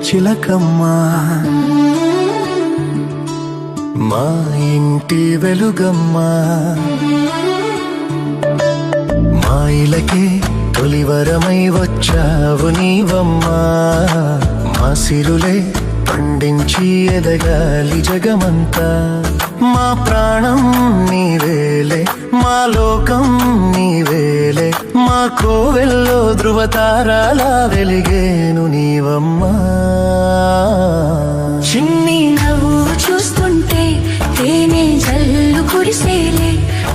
చిలకమ్మా మా ఇంటి వెలుగమ్మా మా ఇలకే తొలివరమై వచ్చావు నీవమ్మా మా సిరులే పండించి ఎదగాలి జగమంతా మా ప్రాణం నీవేలే మా లోకం నీవేలే మా కోవెల్లో ధృవతారాలా వెలిగేను నీవమ్మా చిన్ని నవ్వు చూస్తుంటే తేనె జల్లు కురిసేలే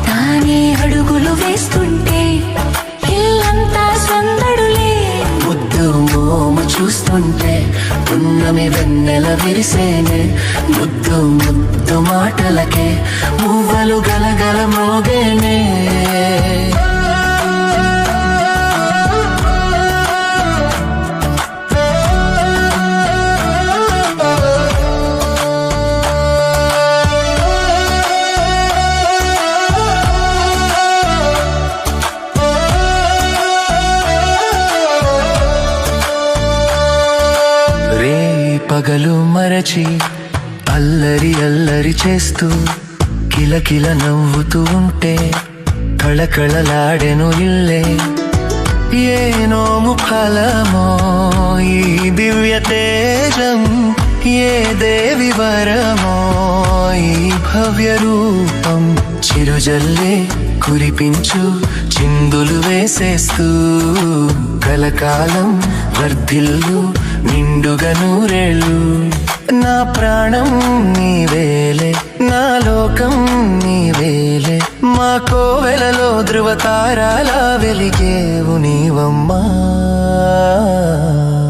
తానే అడుగులు వేస్తుంటే ఇల్లంతా సందడులే ముద్దు మోము చూస్తుంటే పున్నమి వెన్నెల విరిసేనే ముద్దు ముద్దు మాటలకే మువ్వలు గలగల మోగేనే పగలు మరచి అల్లరి అల్లరి చేస్తూ కిలకిల నవ్వుతూ ఉంటే కళకళలాడెను ఇల్లే ఏ నోము ఫలమో ఈ దివ్య తేజం ఏ దేవి వరమో ఈ భవ్య రూపం చిరుజల్లే కురిపించు చిందులు వేసేస్తూ కలకాలం వర్ధిల్లు నిండుగా నూరేళ్ళు నా ప్రాణం నీవేలే నా లోకం నీవేలే మా కోవెలలో ధృవతారాలా వెలిగేవు నీవమ్మా చిన్ని నవ్వు చూస్తుంటే తేనె జల్లు కురిసేలే తానే అడుగులు వేస్తుంటే ఇల్లంతా సందడులే ముద్దు మోము చూస్తుంటే పున్నమి వెన్నెల విరిసేనే ముద్దు ముద్దు మాటలకే మువ్వలు గలగల మోగేనే